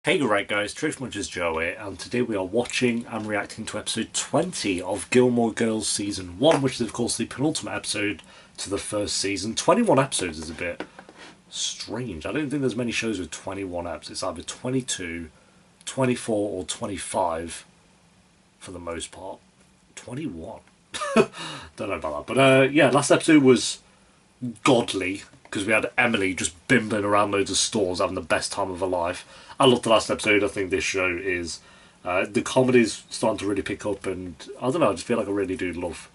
Hey right guys, Trishmuncher's Joe here, and today we are watching and reacting to episode 20 of Gilmore Girls Season 1, which is of course the penultimate episode to the first season. 21 episodes is a bit strange. I don't think there's many shows with 21 episodes. It's either 22, 24 or 25 for the most part. 21. Don't know about that. But yeah, last episode was godly because we had Emily just bimbling around loads of stores having the best time of her life. I loved the last episode. I think this show is the comedy's starting to really pick up, and I don't know, I just feel like I really do love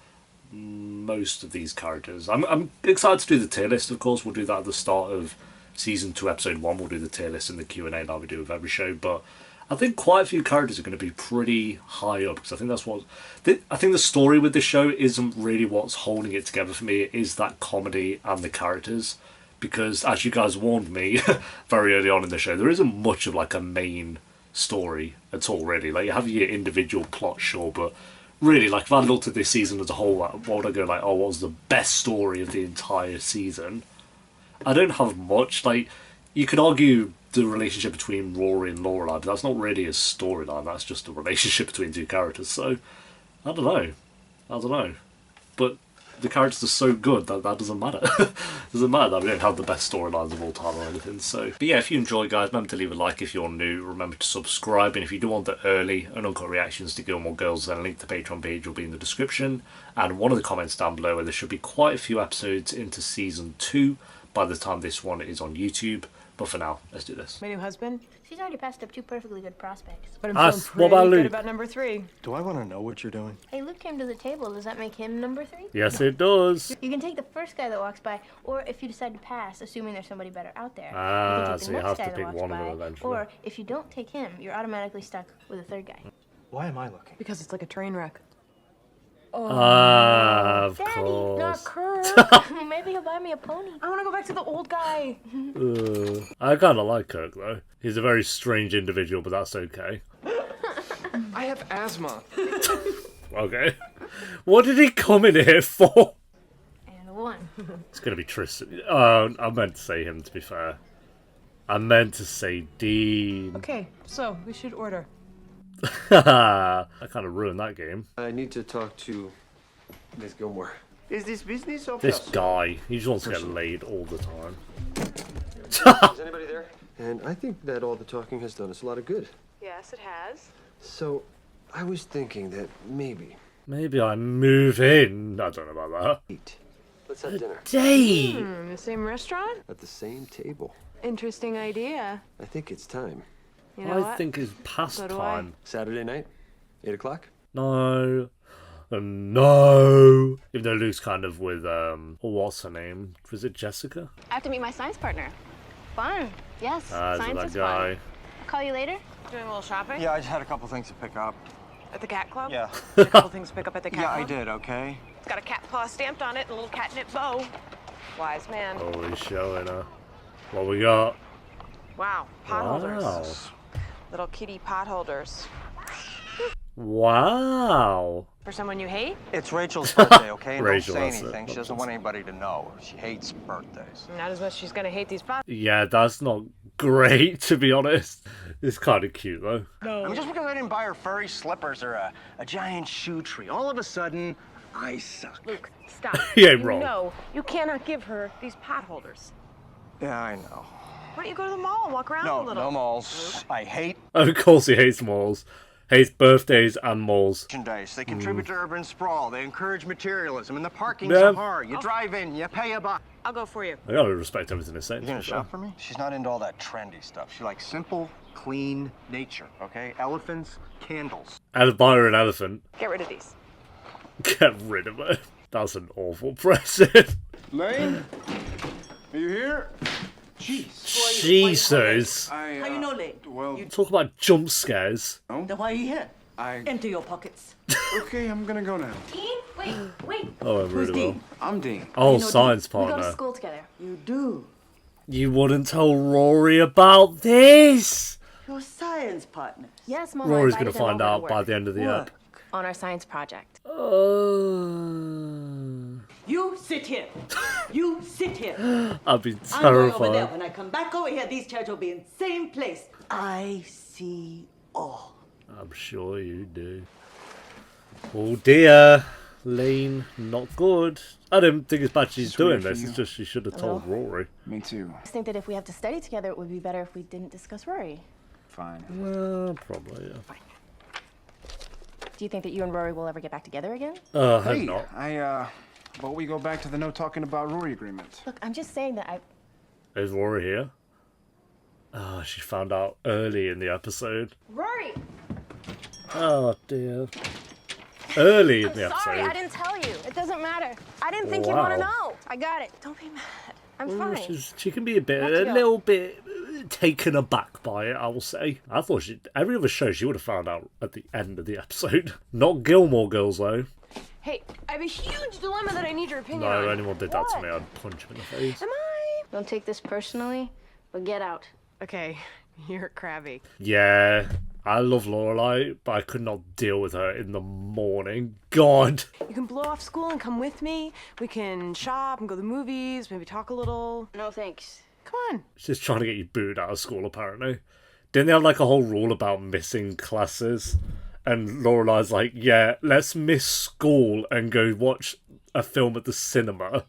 most of these characters. I'm excited to do the tier list. Of course, we'll do that at the start of season 2 episode 1. We'll do the tier list and the Q&A like we do with every show, but I think quite a few characters are going to be pretty high up because I think that's what I think the story with this show isn't really what's holding it together for me. It is that comedy and the characters, because as you guys warned me very early on in the show, there isn't much of like a main story at all really. Like you have your individual plot, sure, but really, like if I looked at this season as a whole, what would I go like, oh, what was the best story of the entire season? I don't have much. Like you could argue the relationship between Rory and Lorelai, but that's not really a storyline. That's just a relationship between two characters. So I don't know. I don't know. But the characters are so good that that doesn't matter. It doesn't matter that we don't have the best storylines of all time or anything. So, but yeah, if you enjoy, guys, remember to leave a like if you're new. Remember to subscribe, and if you do want the early and uncut reactions to Gilmore Girls, then a link to the Patreon page will be in the description and one of the comments down below, where there should be quite a few episodes into season 2 by the time this one is on YouTube. But for now, let's do this. My new husband? She's already passed up 2 perfectly good prospects. But I'm Us. feeling What about pretty Luke? good about number 3. Do I want to know what you're doing? Hey, Luke came to the table. Does that make him number 3? Yes, it does. You can take the first guy that walks by, or if you decide to pass, assuming there's somebody better out there. Ah, you can take so the you next have guy to that pick walks one of by, them eventually. or if you don't take him, you're automatically stuck with a third guy. Why am I looking? Because it's like a train wreck. Of Daddy, course. not Kirk. Maybe he'll buy me a pony. I want to go back to the old guy. I kind of like Kirk though. He's a very strange individual, but that's okay. I have asthma. Okay. What did he come in here for? And a 1. It's gonna be Tristan. I meant to say him, to be fair. I meant to say Dean. Okay, so we should order. I kind of ruined that game. I need to talk to Miss Gilmore. Is this business or This personal? guy, he just wants to get laid all the time. Is anybody there? And I think that all the talking has done us a lot of good. Yes, it has. So, I was thinking that maybe Maybe I move in. I don't know about eat. Let's have dinner that. Date. The same restaurant? at the same table. Interesting idea. I think it's time. You know I what? think it's past So do time. Saturday night, 8 o'clock. No. No. Even though Luke's kind of with, what's her name? Was it Jessica? I have to meet my science partner. Fun. Yes, Is it science that is guy? fun. I'll call you later. Doing a little shopping? Yeah, I just had a couple things to pick up. At the cat club? Yeah. A couple things to pick up at the cat Yeah, club? I did, okay? It's got a cat paw stamped on it and a little catnip bow. Wise man. Oh, he's showing her. What we got? Wow, pot holders. Wow. Little kitty pot holders. Wow. For someone you hate? It's Rachel's birthday, okay? And Rachel, don't that's say it. anything. She doesn't want anybody to know. She hates birthdays. Not as much as she's gonna hate these pot. Yeah, that's not great, to be honest. It's kind of cute, though. I mean, just because I didn't buy her furry slippers or a giant shoe tree, all of a sudden, I suck. Luke, stop. He ain't You wrong. know you cannot give her these pot holders. Yeah, I know. Why don't you go to the mall and walk around a No, little? no malls. I hate Of course he hates malls. Hates birthdays and malls. merchandise. They contribute to urban sprawl. They encourage materialism. And the parking's Yeah. so hard. You drive in, you pay a buck. I'll go for you. I gotta respect everything he's saying. You gonna shop for me? She's not into all that trendy stuff. She likes simple, clean nature, okay? Elephants, candles. And buy her an elephant. Get rid of these. Get rid of her. That's an awful present. Lane, are you here? Jeez. Jesus. How you know, Lane? Well, Talk about jump scares. Then why are you here? I. Empty your pockets. Okay, I'm gonna go now. Dean, wait. Oh, I'm really well. Dean? I'm Dean. Oh, You know, science We go to partner. school together. You do. You wouldn't tell Rory about this. Your science partners. Yes, Mom. Rory's I gonna invited them find over to out by work the end of the Work. app. on our science project. You sit here. You sit here. I'd be I'm going over there. terrified. When I come back over here, these chairs will be in the same place. I see all. I'm sure you do. Oh dear. Lane, not good. I don't think it's bad she's It's weird doing for this. you. It's just she should have told Rory. Me too. I just think that if we have to study together, it would be better if we didn't discuss Rory. Fine. Well, probably, yeah. Do you think that you and Rory will ever get back together again? I hope Hey, not. but we go back to the no talking about Rory agreement. Look, I'm just saying that Is Rory here? Oh, she found out early in the episode. Rory! Oh dear. Early in the Sorry, I episode. didn't tell you. It doesn't matter. I didn't think you'd want to know. I got it. Don't be mad. I'm fine. She can be a Let's go. little bit taken aback by it, I will say. I thought every other show she would have found out at the end of the episode. Not Gilmore Girls though. Hey, I have a huge dilemma that I need your opinion No, on. if anyone did that to me, I'd punch him in the face. Am I? Don't take this personally, but get out. Okay, you're crabby. Yeah, I love Lorelai, but I could not deal with her in the morning. God. You can blow off school and come with me. We can shop and go to the movies, maybe talk a little. No thanks. Come on. She's trying to get you booed out of school, apparently. Didn't they have like a whole rule about missing classes? And Lorelai's like, yeah, let's miss school and go watch a film at the cinema.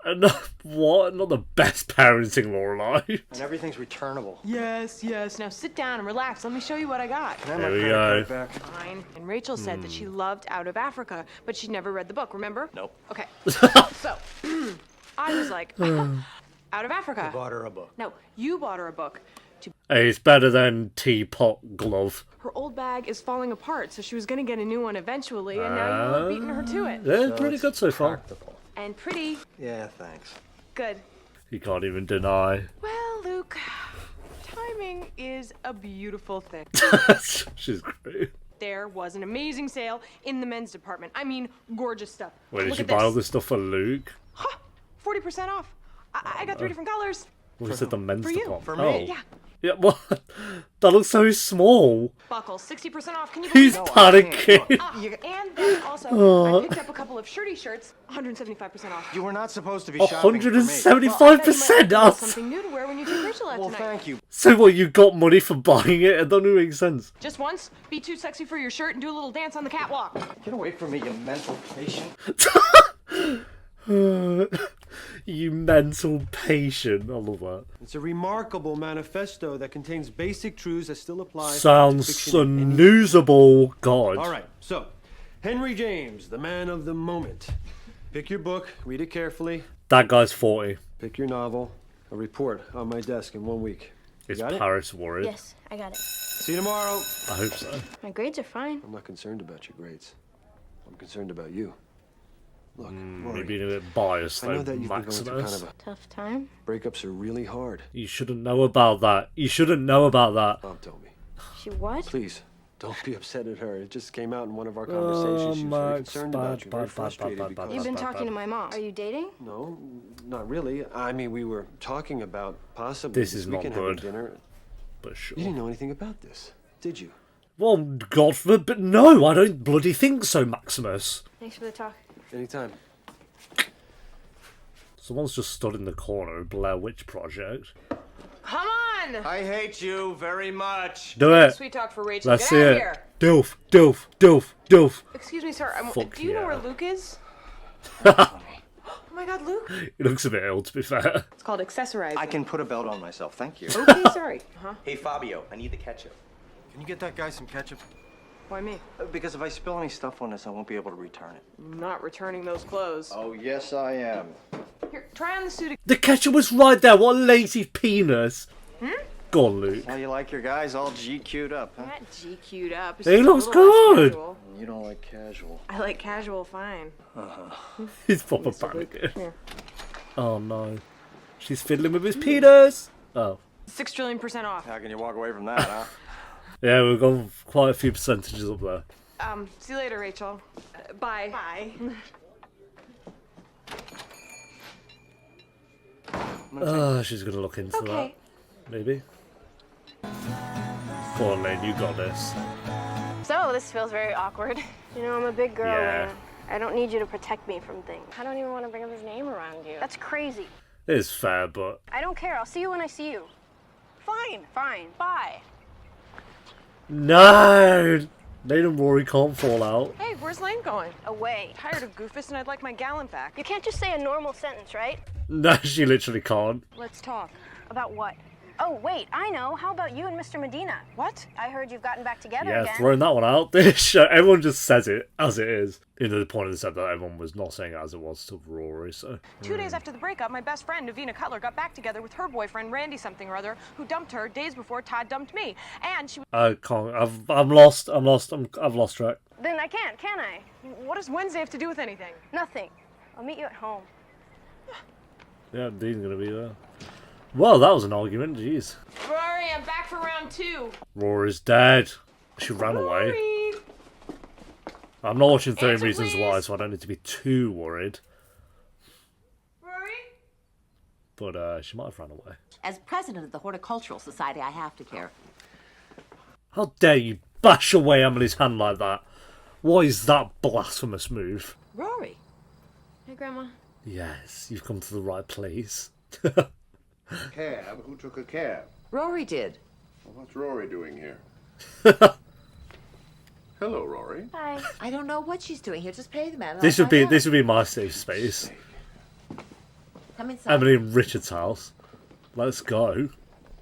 And what? Not the best parenting, Lorelai. And everything's returnable. Yes. Now sit down and relax. Let me show you what I got. Can I have There my we credit go. card back? Fine. And Rachel said that she loved Out of Africa, but she'd never read the book, remember? Nope. Okay. So, I was like, Out of Africa. Bought her a book. No, you bought her a book. Hey, it's better than teapot glove. Her old bag is falling apart, so she was going to get a new one eventually, and now you're beating her to it. They're pretty good so far. Practical. And pretty. Yeah, thanks. Good. You can't even deny. Well, Luke, timing is a beautiful thing. She's great. There was an amazing sale in the men's department. I mean, gorgeous stuff. Wait, did Look she at buy all this. this stuff for Luke? 40% off. I got 3 different colors. What was it, the men's For you. department? For me. Yeah. Yeah, what? That looks so small. Buckles, 60% off. Can you He's believe it? panicking. And then also, I picked up a couple of shirty shirts, 175% off. You were not supposed to be shopping for me. 175% off. Something new to wear when you take Rachel out Well, tonight. thank you. So what, you got money for buying it? It doesn't make sense. Just once, be too sexy for your shirt and do a little dance on the catwalk. Get away from me, you mental patient. You mental patient. I love that. It's a remarkable manifesto that contains basic truths that still apply. Sounds to fiction in any- snoozable. God. All right, so Henry James, the man of the moment. Pick your book, read it carefully. That guy's 40. Pick your novel. A report on my desk in 1 week. You Is got it? Paris worried? Yes, I got it. See you tomorrow. I hope so. My grades are fine. I'm not concerned about your grades. I'm concerned about you. Look, You're Rory, being a bit biased I know though, that you've been going through kind Maximus. of a... Tough time. Breakups are really hard. You shouldn't know about that. You shouldn't know about that. Mom told me. She what? Please, don't be upset at her. It just came out in one of our conversations. She was very Max, concerned bad, about you, very bad, bad, frustrated bad, because... bad, You've been bad, talking bad. to my mom. Are you dating? No, not really. I mean, we were talking about possibly This is not weekend having good. dinner. But sure. You didn't know anything about this, did you? Well, God forbid, but no, I don't bloody think so, Maximus. Thanks for the talk. Anytime. Someone's just stood in the corner of Blair Witch Project. Come on! I hate you very much. Do it. Sweet talk for Rachel. Let's Get see out of it. here. Dilf, dilf, dilf, dilf. Excuse me, sir. Fuck do you know yeah. where Luke is? Oh my God, Luke. He looks a bit ill, to be fair. It's called accessorizing. I can put a belt on myself, thank you. Okay, sorry. Huh? Hey, Fabio, I need the ketchup. Can you get that guy some ketchup? Why me? Because if I spill any stuff on this, I won't be able to return it. I'm not returning those clothes. Oh, yes, I am. Here, try on the suit. The ketchup was right there. What a lazy penis. Go on, Luke. How you like your guys all GQ'd up, huh? Not GQ'd up. It's He just a looks little less good. casual. You don't like casual. I like casual fine. He's proper panicking. Oh no. She's fiddling with his penis. Oh. 6 trillion% off. How can you walk away from that, huh? Yeah, we've got quite a few percentages up there. See you later, Rachel. Bye. Bye. She's gonna look into Okay. that. Maybe. Go on, Lane, you got this. So, this feels very awkward. You know, I'm a big girl, Yeah. Lana. I don't need you to protect me from things. I don't even want to bring up his name around you. That's crazy. It's fair, but... I don't care. I'll see you when I see you. Fine. Fine. Bye. No! Nate and Rory can't fall out. Hey, where's Lane going? Away. Tired of Goofus and I'd like my gallon back. You can't just say a normal sentence, right? No, she literally can't. Let's talk. About what? Oh, wait, I know. How about you and Mr. Medina? What? I heard you've gotten back together Yeah, again. throwing that one out. This show, everyone just says it as it is. You know, the point of this episode, everyone was not saying it as it was to Rory, so... 2 days after the breakup, my best friend, Navina Cutler, got back together with her boyfriend, Randy something or other, who dumped her days before Todd dumped me. And she... I can't... I've lost track. Then I can't, can I? What does Wednesday have to do with anything? Nothing. I'll meet you at home. Yeah, Dean's gonna be there. Well, that was an argument, jeez. Rory, I'm back for round 2. Rory's dead. She ran away. Rory! I'm not watching 13 Answer, Reasons Why, please. so I don't need to be too worried. Rory? But she might have ran away. As president of the Horticultural Society, I have to care. How dare you bash away Emily's hand like that? What is that blasphemous move? Rory. Hey, Grandma. Yes, you've come to the right place. Cab? Who took a cab? Rory did. Well, what's Rory doing here? Hello, Rory. Hi. I don't know what she's doing here. Just pay the man. and This I'll would be find out. my safe space. Come inside. Emily and Richard's house. Let's go.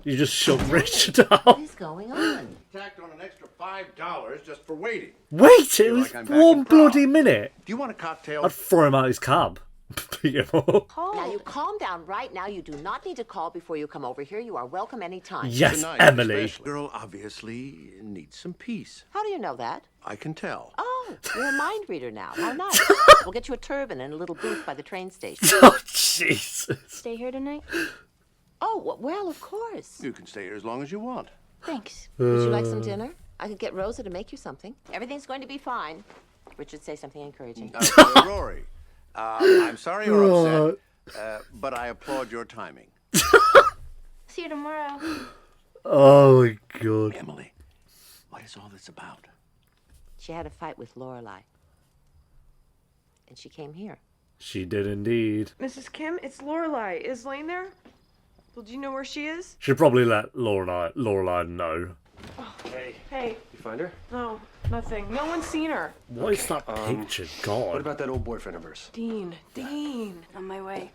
You just shut Richard What out. is going on? Tacked on an extra $5 just for waiting. Wait, it was like I'm back one in Prague. bloody minute. Do you want a cocktail? I'd throw him out his cab. Pick him up. Now you calm down right now. You do not need to call before you come over here. You are welcome anytime. Yes, Tonight, Emily. especially. Girl obviously needs some peace. How do you know that? I can tell. Oh, you're a mind reader now. How nice. We'll get you a turban and a little booth by the train station. Oh, Jesus. Stay here tonight? Oh, well, of course. You can stay here as long as you want. Thanks. Would you like some dinner? I could get Rosa to make you something. Everything's going to be fine. Richard, say something encouraging. Rory, I'm sorry you're upset, but I applaud your timing. See you tomorrow. Oh, my God. Emily, what is all this about? She had a fight with Lorelai. And she came here. She did indeed. Mrs. Kim, it's Lorelai. Is Lane there? Well, do you know where she is? Should probably let Lorelai know. Hey, Hey, you find her? no, nothing. No one's seen her. What is that picture? God. What about that old boyfriend of hers? Dean. On my way.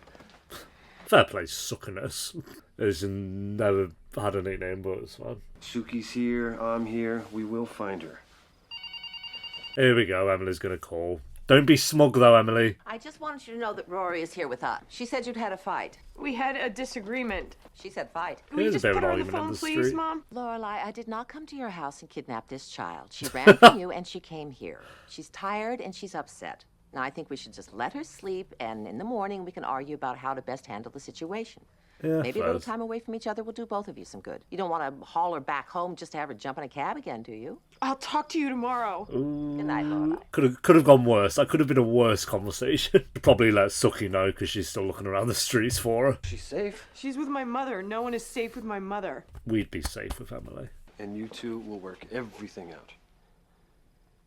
Fair play, suckiness. It's never had a nickname, but it's fine. Suki's here, I'm here, we will find her. Here we go, Emily's gonna call. Don't be smug though, Emily. I just wanted you to know that Rory is here with us. She said you'd had a fight. We had a disagreement. She said fight. Can we There's a just bit of put an her on the argument in phone, the please, street. Mom? Lorelai, I did not come to your house and kidnap this child. She ran from you and she came here. She's tired and she's upset. Now, I think we should just let her sleep, and in the morning we can argue about how to best handle the situation. Yeah, Maybe a little fair. time away from each other will do both of you some good. You don't want to haul her back home just to have her jump in a cab again, do you? I'll talk to you tomorrow. Good night, Lorelai. Could have gone worse. That could have been a worse conversation. Probably let Suki know because she's still looking around the streets for her. She's safe, She's with my mother. No one is safe with my mother. We'd be safe with Emily. and you two will work everything out.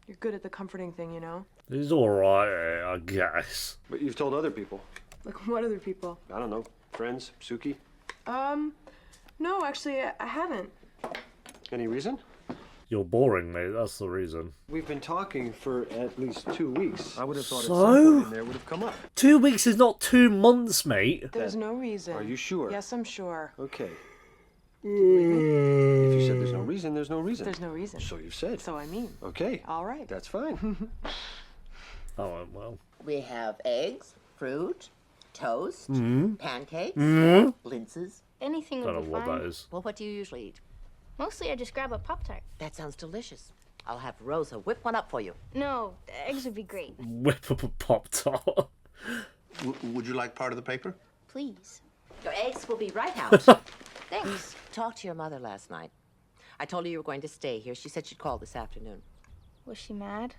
You're good at the comforting thing, you know? He's alright, I guess. But you've told other people. Like what other people? I don't know, friends, Suki. No, actually, I haven't. Any reason? You're boring, mate. That's the reason. We've been talking for at least 2 weeks. I would have thought So? at some point in there would have come up. 2 weeks is not 2 months, mate. There's no reason. Are you sure? Yes, I'm sure. Okay. If you said there's no reason, there's no reason. There's no reason. So you've said. So I mean. Okay. All right. That's fine. Oh, well. We have eggs, fruit, toast, pancakes, linses. Anything Don't will know be what fine. that is. Well, what do you usually eat? Mostly I just grab a Pop-Tart. That sounds delicious. I'll have Rosa whip one up for you. No, the eggs would be great. Whip up a Pop-Tart. Would you like part of the paper? Please. Your eggs will be right out. Thanks. Talked to your mother last night. I told her you were going to stay here. She said she'd call this afternoon. Was she mad?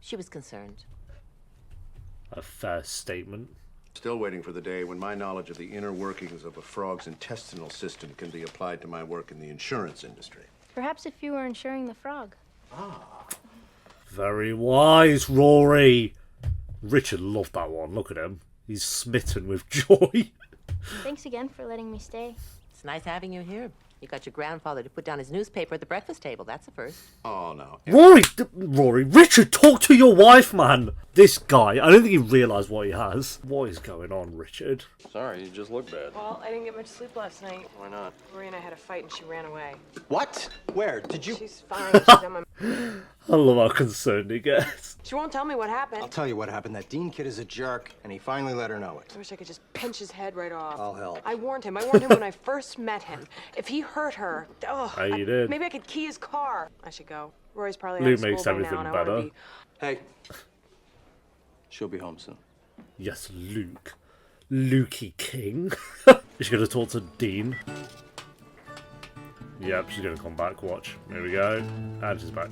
She was concerned. A fair statement. Still waiting for the day when my knowledge of the inner workings of a frog's intestinal system can be applied to my work in the insurance industry. Perhaps if you were insuring the frog. Very wise, Rory. Richard loved that one. Look at him. He's smitten with joy. Thanks again for letting me stay. It's nice having you here. You got your grandfather to put down his newspaper at the breakfast table. That's a first. Oh, no. Rory, Richard, talk to your wife, man. This guy, I don't think he realised what he has. What is going on, Richard? Sorry, you just look bad. Well, I didn't get much sleep last night. Why not? Rory and I had a fight and she ran away. What? Where? Did you? She's fine. She's on my... I love how concerned he gets. She won't tell me what happened. I'll tell you what happened. That Dean kid is a jerk, and he finally let her know it. I wish I could just pinch his head right off. I'll help. I warned him. When I first met him. If he hurt her, You did. maybe I could key his car. I should go. Rory's probably Luke out of makes school by everything now, and I better. wanna be... Hey. She'll be home soon. Yes, Luke. Lukey King. Is she going to talk to Dean? Yep, she's going to come back. Watch. Here we go. And she's back.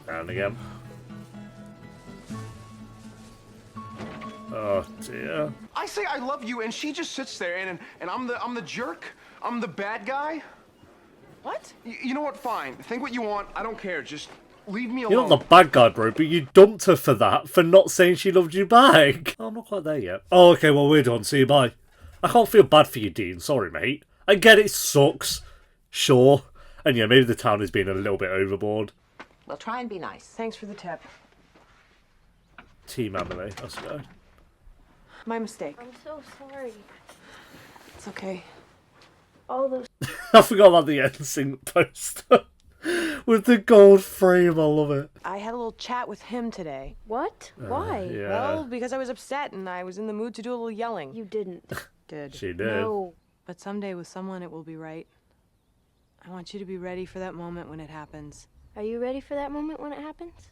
And again. Oh dear. I say I love you, and she just sits there, and I'm the jerk. I'm the bad guy. What? You know what? Fine. Think what you want. I don't care. Just leave me alone. You're not the bad guy, bro, but you dumped her for that, for not saying she loved you back. Oh, I'm not quite there yet. Oh, okay, well, we're done. See you, bye. I can't feel bad for you, Dean. Sorry, mate. I get it sucks. Sure. And yeah, maybe the town is being a little bit overboard. Well, try and be nice. Thanks for the tip. Team Emily. Let's go. My mistake. I'm so sorry. It's okay. All those... I forgot about the NSYNC poster. With the gold frame, I love it. I had a little chat with him today. What? Why? Yeah. Well, because I was upset and I was in the mood to do a little yelling. You didn't. Did. She did. No. But someday with someone it will be right. I want you to be ready for that moment when it happens. Are you ready for that moment when it happens?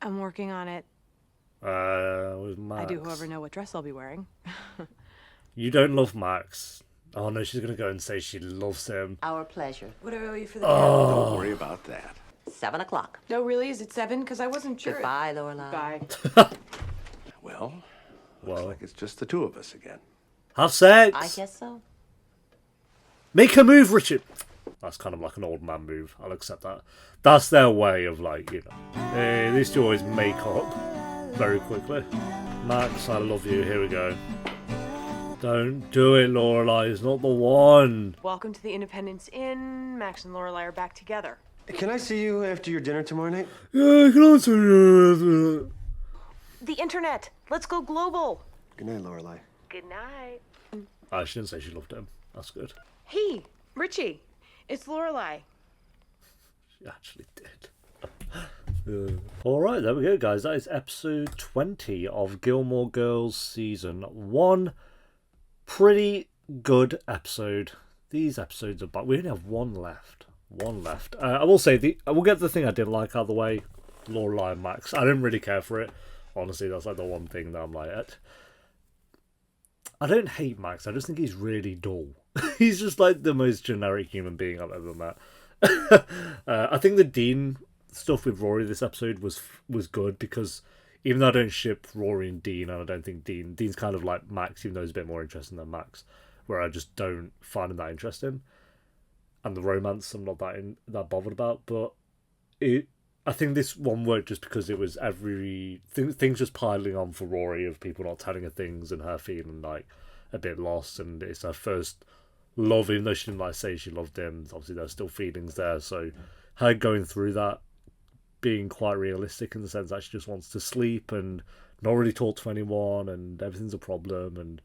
I'm working on it. With Max. I do, however, know what dress I'll be wearing. You don't love Max. Oh no, she's gonna go and say she loves him. Our pleasure. What do I owe you for the Don't worry about that. 7 o'clock. No, really? Is it 7? Because I wasn't sure. Goodbye, Lorelai. Bye. Well, looks like it's just the two of us again. Have sex. I guess so. Make a move, Richard. That's kind of like an old man move. I'll accept that. That's their way of like, you know. Hey, these two always make up very quickly. Max, I love you. Here we go. Don't do it, Lorelai. It's not the one. Welcome to the Independence Inn. Max and Lorelai are back together. Can I see you after your dinner tomorrow night? Yeah, I can answer. The internet. Let's go global. Good night, Lorelai. Good night. She didn't say she loved him. That's good. Hey, Richie. It's Lorelai. She actually did. Alright, there we go, guys. That is episode 20 of Gilmore Girls Season 1. Pretty good episode. These episodes are back. We only have one left. I will say, I will get the thing I didn't like out of the way. Lorelai and Max. I didn't really care for it. Honestly, that's like the one thing that I'm like, I don't hate Max. I just think he's really dull. He's just like the most generic human being I've ever met. I think the Dean stuff with Rory this episode was good because even though I don't ship Rory and Dean, and I don't think Dean's kind of like Max, even though he's a bit more interesting than Max, where I just don't find him that interesting. And the romance I'm not that bothered about, but I think this one worked just because it was things just piling on for Rory of people not telling her things and her feeling like a bit lost, and it's her first love, even though she didn't like say she loved him. Obviously there's still feelings there, so her going through that being quite realistic in the sense that she just wants to sleep and not really talk to anyone and everything's a problem, and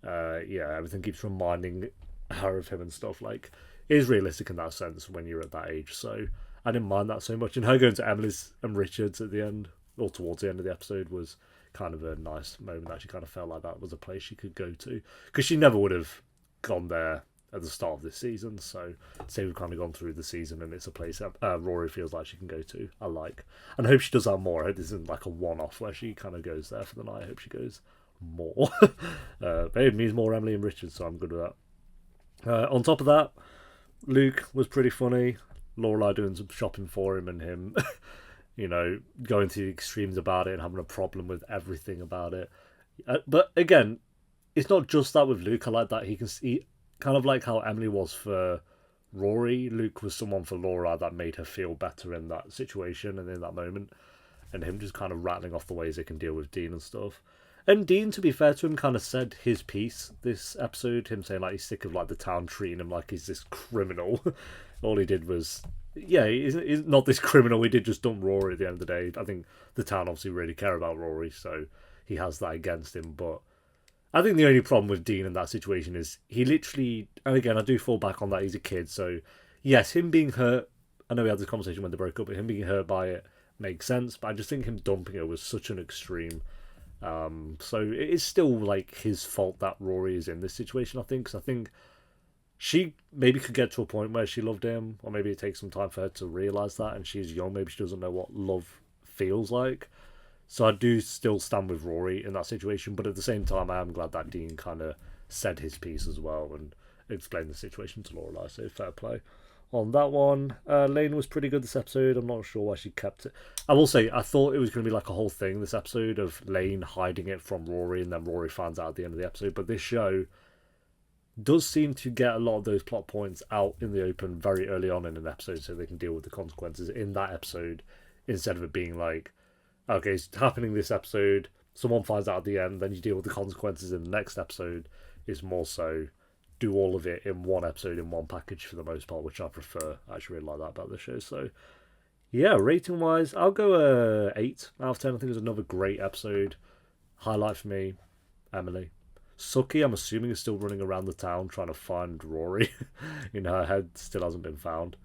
everything keeps reminding her of him and stuff, like it is realistic in that sense when you're at that age. So I didn't mind that so much, and her going to Emily's and Richard's at the end or towards the end of the episode was kind of a nice moment that she kind of felt like that was a place she could go to, because she never would have gone there at the start of this season. So say we've kind of gone through the season and it's a place that Rory feels like she can go to. I like, and I hope she does that more. I hope this isn't like a one-off where she kind of goes there for the night. I hope she goes more. But it means more Emily and Richard, so I'm good with that. On top of that, Luke was pretty funny. Lorelai doing some shopping for him, and him going to the extremes about it and having a problem with everything about it. But again, it's not just that with Luke. I like that he can see, kind of like how Emily was for Rory. Luke was someone for Laura that made her feel better in that situation and in that moment. And him just kind of rattling off the ways they can deal with Dean and stuff. And Dean, to be fair to him, kind of said his piece this episode. Him saying, like, he's sick of, like, the town treating him like he's this criminal. All he did was... Yeah, he's not this criminal. He did just dump Rory at the end of the day. I think the town obviously really care about Rory, so he has that against him. But I think the only problem with Dean in that situation is he literally... And again, I do fall back on that. He's a kid, so... Yes, him being hurt... I know we had this conversation when they broke up, but him being hurt by it makes sense. But I just think him dumping her was such an extreme... So it is still like his fault that Rory is in this situation, I think, because I think she maybe could get to a point where she loved him, or maybe it takes some time for her to realise that, and she's young, maybe she doesn't know what love feels like. So I do still stand with Rory in that situation, but at the same time I am glad that Dean kind of said his piece as well and explained the situation to Lorelai, so fair play on that one. Lane was pretty good this episode. I'm not sure why she kept it. I will say, I thought it was going to be like a whole thing this episode of Lane hiding it from Rory and then Rory finds out at the end of the episode. But this show does seem to get a lot of those plot points out in the open very early on in an episode so they can deal with the consequences in that episode instead of it being like, okay, it's happening this episode, someone finds out at the end, then you deal with the consequences in the next episode. It's more so do all of it in one episode, in one package for the most part, which I prefer. I actually really like that about the show. So, yeah, rating-wise, I'll go 8 out of 10. I think it was another great episode. Highlight for me, Emily. Suki, I'm assuming, is still running around the town trying to find Rory. In her head, still hasn't been found.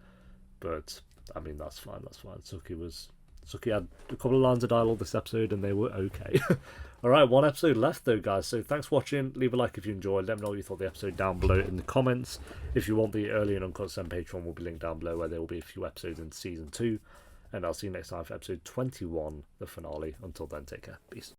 But, I mean, that's fine, that's fine. Suki had a couple of lines of dialogue this episode, and they were okay. Alright, one episode left though, guys, so thanks for watching. Leave a like if you enjoyed. Let me know what you thought of the episode down below in the comments. If you want the early and uncut on Patreon, will be linked down below, where there will be a few episodes in Season 2. And I'll see you next time for episode 21, the finale. Until then, take care. Peace.